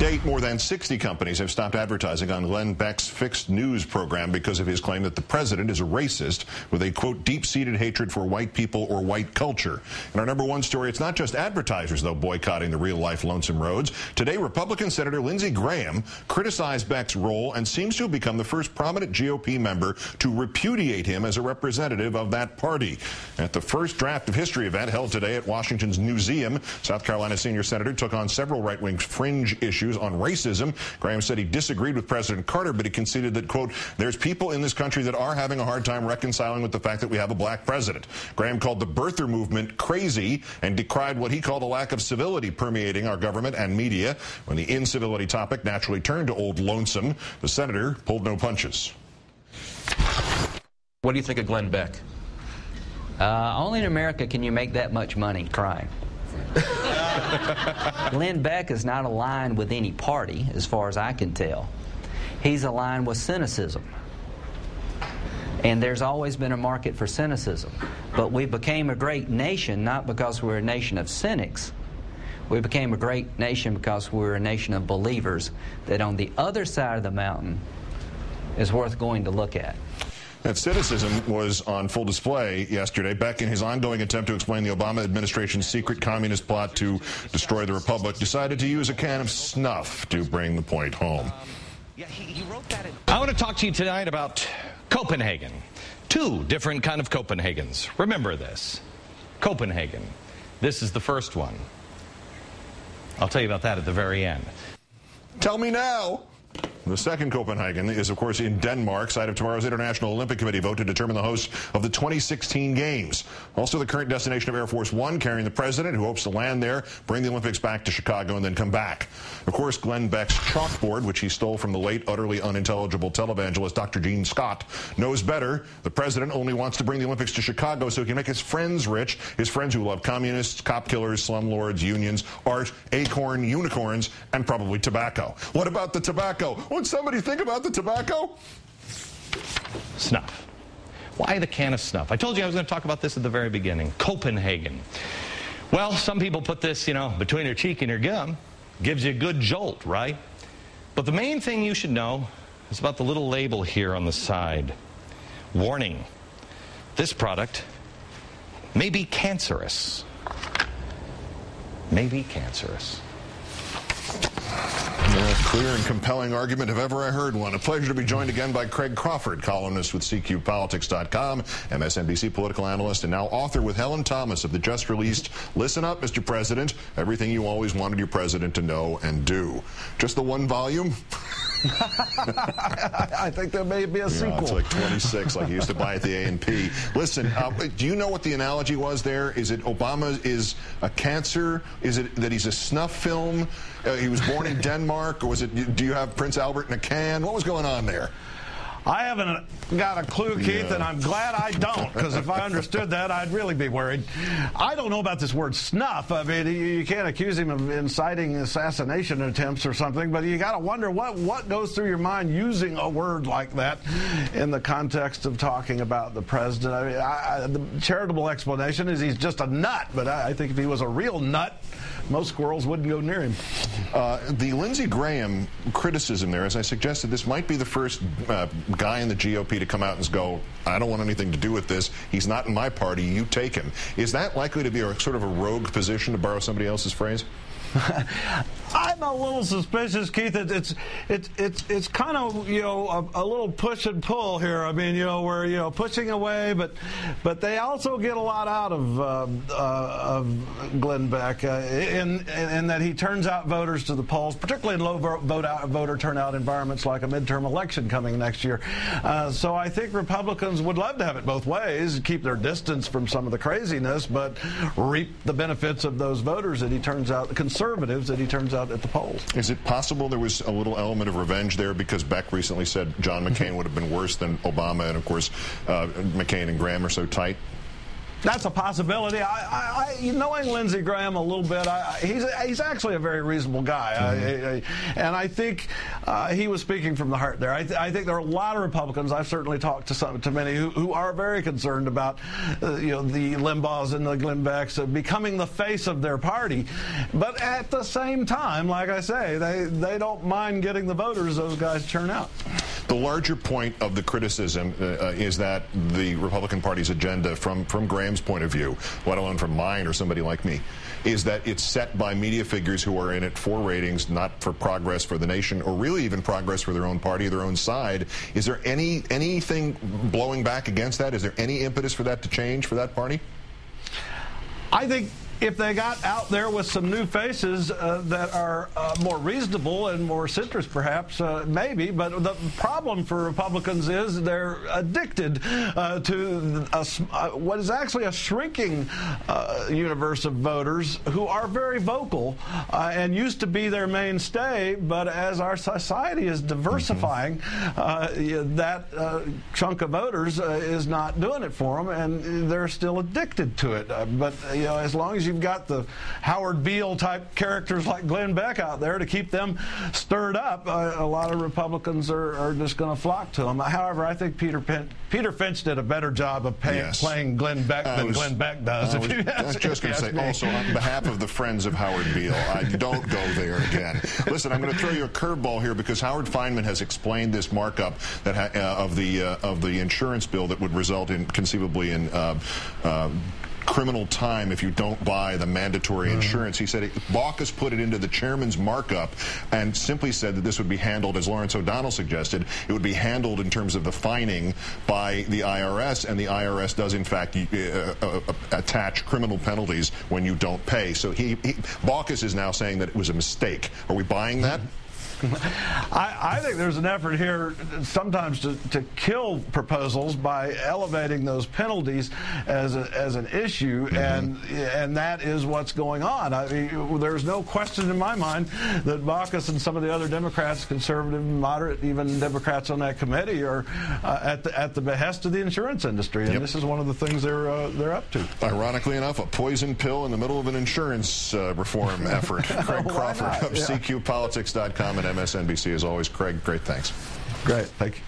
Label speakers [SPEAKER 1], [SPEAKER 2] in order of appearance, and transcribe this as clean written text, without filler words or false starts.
[SPEAKER 1] date, more than 60 companies have stopped advertising on Glen Beck's fixed news program because of his claim that the president is a racist with a, quote, deep-seated hatred for white people or white culture. In our number one story, it's not just advertisers, though, boycotting the real-life Lonesome Roads. Today, Republican Senator Lindsey criticized Beck's role and seems to have become the first prominent GOP member to repudiate him as a representative of that party. At the first draft of history event held today at Washington's Newseum, South Carolina senior senator took on several right-wing fringe issues on racism. Graham said he disagreed with President Carter, but he conceded that, quote, there's people in this country that are having a hard time reconciling with the fact that we have a black president. Graham called the birther movement crazy and decried what he called a lack of civility permeating our government and media. When the incivility topic naturally turned to Old Lonesome, the senator pulled no punches.
[SPEAKER 2] What do you think of Glen Beck?
[SPEAKER 3] Only in America can you make that much money crying. Glen Beck is not aligned with any party, as far as I can tell. He's aligned with cynicism. And there's always been a market for cynicism. But we became a great nation not because we're a nation of cynics. We became a great nation because we're a nation of believers that on the other side of the mountain is worth going to look at.
[SPEAKER 1] That cynicism was on full display yesterday. Beck, in his ongoing attempt to explain the Obama administration's secret communist plot to destroy the republic, decided to use a can of snuff to bring the point home.
[SPEAKER 4] I want to talk to you tonight about Copenhagen. Two different kind of Copenhagens. Remember this. Copenhagen. This is the first one. I'll tell you about that at the very end.
[SPEAKER 1] Tell me now. The second Copenhagen is, of course, in Denmark, site of tomorrow's International Olympic Committee vote to determine the host of the 2016 Games. Also the current destination of Air Force One, carrying the president, who hopes to land there, bring the Olympics back to Chicago, and then come back. Of course, Glen Beck's chalkboard, which he stole from the late, utterly unintelligible televangelist Dr. Gene Scott, knows better. The president only wants to bring the Olympics to Chicago so he can make his friends rich, his friends who love communists, cop killers, slumlords, unions, art, acorn, unicorns, and probably tobacco. What about the tobacco? Would somebody think about the tobacco?
[SPEAKER 4] Snuff. Why the can of snuff? I told you I was going to talk about this at the very beginning. Copenhagen. Well, some people put this, between your cheek and your gum. Gives you a good jolt, right? But the main thing you should know is about the little label here on the side. Warning. This product may be cancerous. May be cancerous.
[SPEAKER 1] A clear and compelling argument if ever I heard one. A pleasure to be joined again by Craig Crawford, columnist with CQPolitics.com, MSNBC political analyst, and now author with Helen Thomas of the just-released Listen Up, Mr. President, Everything You Always Wanted Your President to Know and Do. Just the one volume?
[SPEAKER 5] I think there may be a sequel.
[SPEAKER 1] It's like 26, like you used to buy at the A&P. Listen, do you know what the analogy was there? Is it Obama is a cancer? Is it that he's a snuff film? He was born in Denmark? Or was it, do you have Prince Albert in a can? What was going on there?
[SPEAKER 5] I haven't got a clue, Keith, and I'm glad I don't, because if I understood that, I'd really be worried. I don't know about this word snuff. I mean, you can't accuse him of inciting assassination attempts or something, but you got to wonder what goes through your mind using a word like that in the context of talking about the president. I mean, the charitable explanation is he's just a nut, but I think if he was a real nut, most squirrels wouldn't go near him.
[SPEAKER 1] The Lindsey Graham criticism there, as I suggested, this might be the first guy in the GOP to come out and go, I don't want anything to do with this. He's not in my party. You take him. Is that likely to be a sort of a rogue position, to borrow somebody else's phrase?
[SPEAKER 5] I'm a little suspicious, Keith. It's kind of a little push and pull here. I mean, we're pushing away, but they also get a lot out of Glen Beck in that he turns out voters to the polls, particularly in low voter turnout environments like a midterm election coming next year. So I think Republicans would love to have it both ways, keep their distance from some of the craziness, but reap the benefits of those voters that he turns out conservatives that he turns out at the polls.
[SPEAKER 1] Is it possible there was a little element of revenge there because Beck recently said John McCain would have been worse than Obama, and of course McCain and Graham are so tight?
[SPEAKER 5] That's a possibility. Knowing Lindsey Graham a little bit, he's actually a very reasonable guy, and I think he was speaking from the heart there. I think there are a lot of Republicans. I've certainly talked to many who are very concerned about the Limbaughs and the Glen Becks becoming the face of their party, but at the same time, like I say, they don't mind getting the voters those guys turn out.
[SPEAKER 1] The larger point of the criticism is that the Republican Party's agenda, from Graham's point of view, let alone from mine or somebody like me, is that it's set by media figures who are in it for ratings, not for progress for the nation, or really even progress for their own party, their own side. Is there anything blowing back against that? Is there any impetus for that to change for that party?
[SPEAKER 5] I think if they got out there with some new faces that are more reasonable and more centrist, perhaps, maybe. But the problem for Republicans is they're addicted to what is actually a shrinking universe of voters who are very vocal and used to be their mainstay. But as our society is diversifying, that chunk of voters is not doing it for them, and they're still addicted to it. But as long as you've got the Howard Beale type characters like Glen Beck out there to keep them stirred up, a lot of Republicans are just going to flock to them. However, I think Peter Finch did a better job of playing Glen Beck than Glen Beck does.
[SPEAKER 1] I was just going to say, also, on behalf of the friends of Howard Beale, I don't go there again. Listen, I'm going to throw you a curveball here because Howard Feynman has explained this markup that of the insurance bill that would result in conceivably in criminal time if you don't buy the mandatory insurance. He said Baucus put it into the chairman's markup and simply said that this would be handled, as Lawrence O'Donnell suggested, it would be handled in terms of the fining by the IRS, and the IRS does in fact attach criminal penalties when you don't pay. So Baucus is now saying that it was a mistake. Are we buying that?
[SPEAKER 5] I think there's an effort here sometimes to kill proposals by elevating those penalties as an issue, and that is what's going on. I mean, there's no question in my mind that Baucus and some of the other Democrats, conservative, moderate, even Democrats on that committee, are at the behest of the insurance industry, and this is one of the things they're up to.
[SPEAKER 1] Ironically enough, a poison pill in the middle of an insurance reform effort. Craig Crawford of CQPolitics.com and MSNBC. As always, Craig, great thanks.
[SPEAKER 5] Great, thank you.